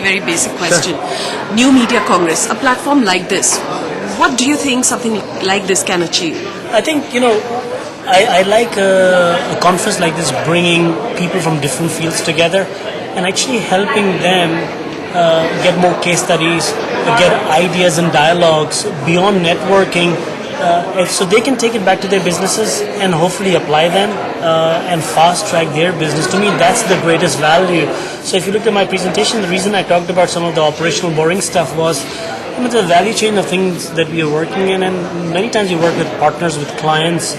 Very basic question. Sure. New Media Congress, a platform like this, what do you think something like this can achieve? I think, I like a conference like this bringing people from different fields together and actually helping them get more case studies, get ideas and dialogues beyond networking, so they can take it back to their businesses and hopefully apply them and fast track their business. To me, that's the greatest value. So if you look at my presentation, the reason I talked about some of the operational boring stuff was the value chain of things that we are working in, and many times we work with partners, with clients.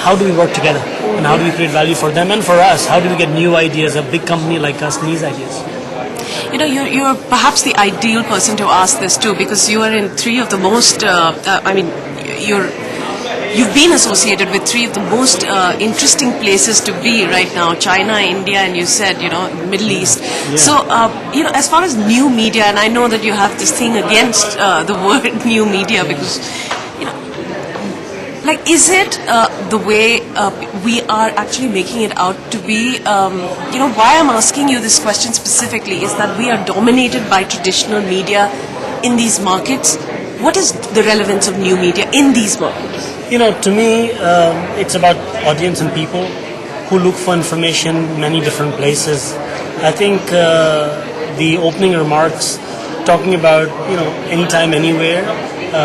How do we work together and how do we create value for them and for us? How do we get new ideas? A big company like us needs ideas. You're perhaps the ideal person to ask this too, because you are in three of the most, you've been associated with three of the most interesting places to be right now, China, India, and you said, Middle East. Yeah. So, as far as new media, and I know that you have this thing against the word new media because, is it the way we are actually making it out to be? Why I'm asking you this question specifically is that we are dominated by traditional media in these markets. What is the relevance of new media in these markets? To me, it's about audience and people who look for information in many different places. I think the opening remarks talking about, anytime, anywhere,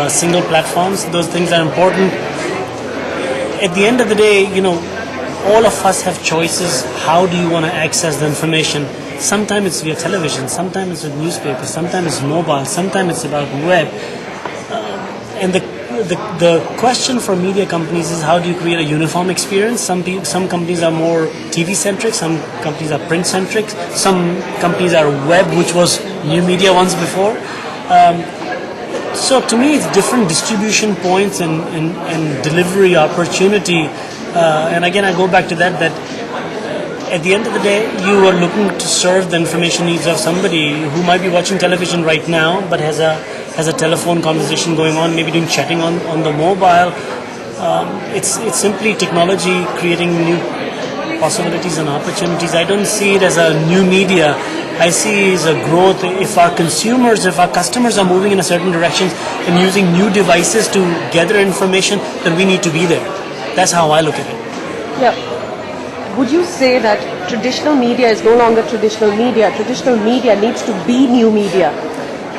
single platforms, those things are important. At the end of the day, all of us have choices. How do you want to access the information? Sometimes it's via television, sometimes it's with newspapers, sometimes it's mobile, sometimes it's about web. And the question for media companies is how do you create a uniform experience? Some companies are more TV centric, some companies are print centric, some companies are web, which was new media once before. So to me, it's different distribution points and delivery opportunity. And again, I go back to that at the end of the day, you are looking to serve the information needs of somebody who might be watching television right now, but has a telephone conversation going on, maybe doing chatting on the mobile. It's simply technology creating new possibilities and opportunities. I don't see it as a new media. I see it as a growth. If our customers are moving in a certain direction and using new devices to gather information, then we need to be there. That's how I look at it. Yeah. Would you say that traditional media is no longer traditional media? Traditional media needs to be new media?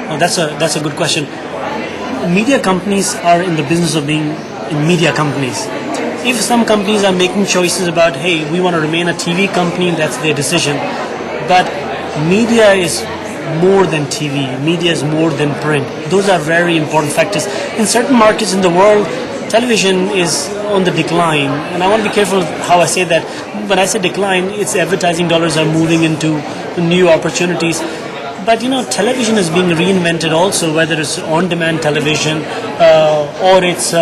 Oh, that's a good question. Media companies are in the business of being media companies. If some companies are making choices about, hey, we want to remain a TV company, that's their decision. But media is more than TV. Media is more than print. Those are very important factors. In certain markets in the world, television is on the decline. And I want to be careful how I say that. When I say decline, it's advertising dollars are moving into new opportunities. But television is being reinvented also, whether it's on-demand television or it's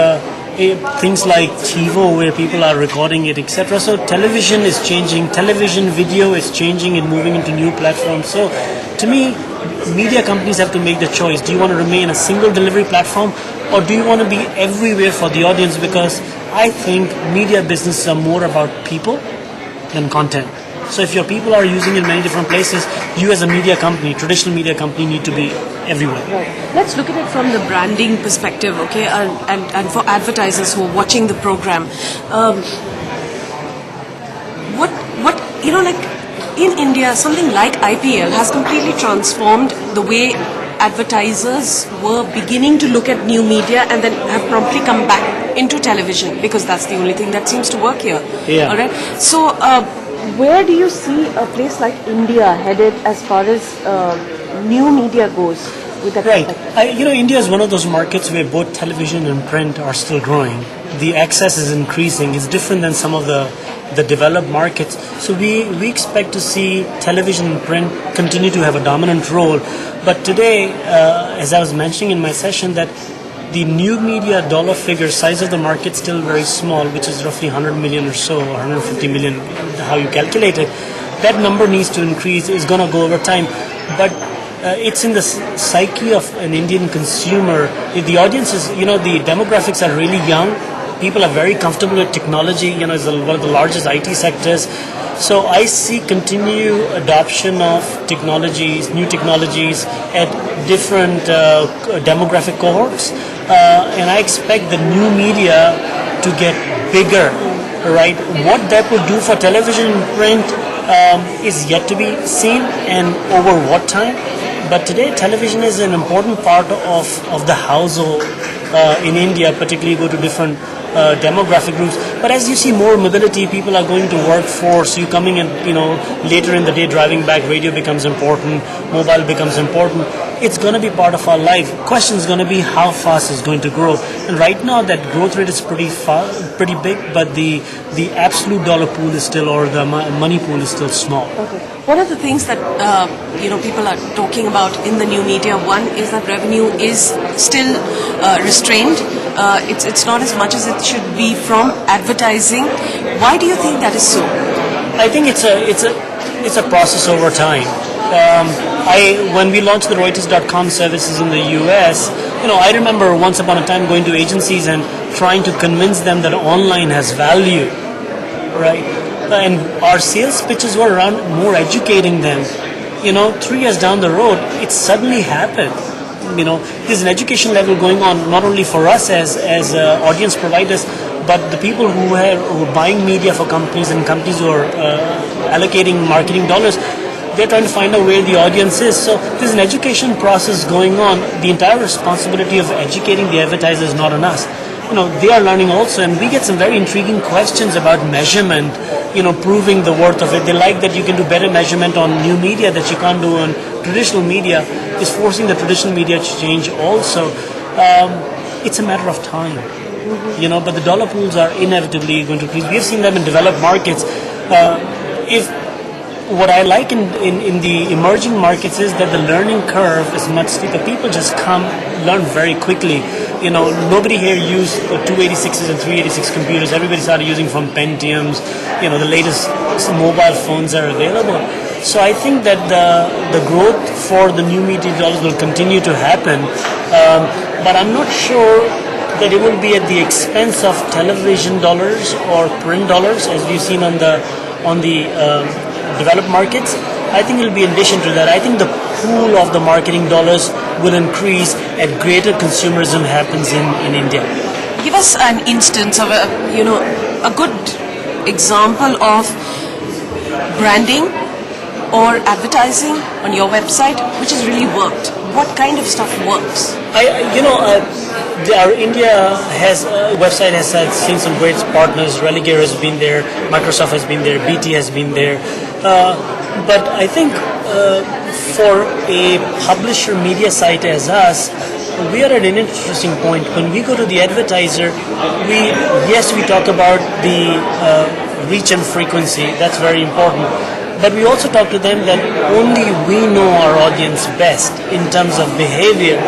things like TiVo where people are recording it, etc. So television is changing. Television video is changing and moving into new platforms. So to me, media companies have to make the choice. Do you want to remain a single delivery platform or do you want to be everywhere for the audience? Because I think media businesses are more about people than content. So if your people are using it in many different places, you as a media company, traditional media company, need to be everywhere. Right. Let's look at it from the branding perspective, okay, and for advertisers who are watching the program. In India, something like IPL has completely transformed the way advertisers were beginning to look at new media and then have promptly come back into television because that's the only thing that seems to work here. Yeah. All right. So, where do you see a place like India headed as far as new media goes? With that right. India is one of those markets where both television and print are still growing. The access is increasing. It's different than some of the developed markets. So we expect to see television and print continue to have a dominant role. But today, as I was mentioning in my session, that the new media dollar figure size of the market is still very small, which is roughly 100 million or so, or 150 million, how you calculate it. That number needs to increase, is going to go over time. But it's in the psyche of an Indian consumer. The audience is, the demographics are really young. People are very comfortable with technology. It's one of the largest IT sectors. So I see continued adoption of technologies, new technologies at different demographic cohorts, and I expect the new media to get bigger. Right? What that will do for television and print is yet to be seen, and over what time. But today, television is an important part of the household in India, particularly go to different demographic groups. But as you see more mobility, people are going to workforce. You coming in, later in the day, driving back, radio becomes important, mobile becomes important. It's going to be part of our life. Question is going to be how fast it's going to grow. And right now, that growth rate is pretty big, but the absolute dollar pool is still, or the money pool is still small. Okay. One of the things that people are talking about in the new media, one is that revenue is still restrained. It's not as much as it should be from advertising. Why do you think that is so? I think it's a process over time. When we launched the Reuters.com services in the US, I remember once upon a time going to agencies and trying to convince them that online has value, right? And our sales pitches were around more educating them. 3 years down the road, it suddenly happened. There's an education level going on not only for us as audience providers, but the people who are buying media for companies and companies who are allocating marketing dollars. They're trying to find out where the audience is. So there's an education process going on. The entire responsibility of educating the advertiser is not on us. They are learning also, and we get some very intriguing questions about measurement, proving the worth of it. They like that you can do better measurement on new media that you can't do on traditional media. Is forcing the traditional media to change also. It's a matter of time, but the dollar pools are inevitably going to increase. We have seen them in developed markets. What I like in the emerging markets is that the learning curve is much steeper. People just learn very quickly. Nobody here used 286s and 386 computers. Everybody started using from Pentiums. The latest mobile phones are available. So I think that the growth for the new media dollars will continue to happen. But I'm not sure that it will be at the expense of television dollars or print dollars, as we've seen on the developed markets. I think it will be in addition to that. I think the pool of the marketing dollars will increase as greater consumerism happens in India. Give us an instance of a good example of branding or advertising on your website which has really worked. What kind of stuff works? Our India website has seen some great partners. Religare has been there, Microsoft has been there, BT has been there. But I think for a publisher media site as us, we are at an interesting point. When we go to the advertiser, we talk about the reach and frequency. That's very important. But we also talk to them that only we know our audience best in terms of behavior.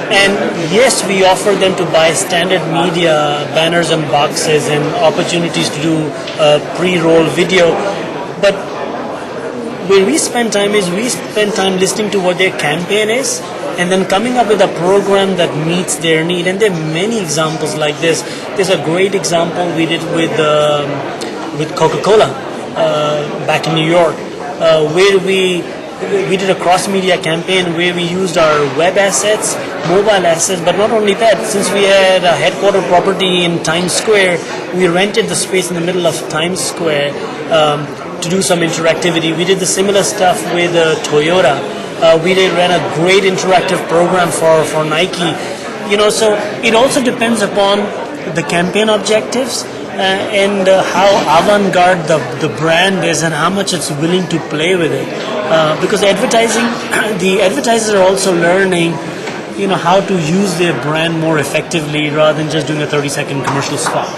And yes, we offer them to buy standard media, banners and boxes and opportunities to do pre-roll video. But where we spend time listening to what their campaign is and then coming up with a program that meets their need. And there are many examples like this. There's a great example we did with Coca-Cola back in New York, where we did a cross-media campaign where we used our web assets, mobile assets, but not only that, since we had a headquarter property in Times Square, we rented the space in the middle of Times Square to do some interactivity. We did the similar stuff with Toyota. We ran a great interactive program for Nike. So it also depends upon the campaign objectives and how avant-garde the brand is and how much it's willing to play with it. Because the advertisers are also learning, how to use their brand more effectively rather than just doing a 30-second commercial spot.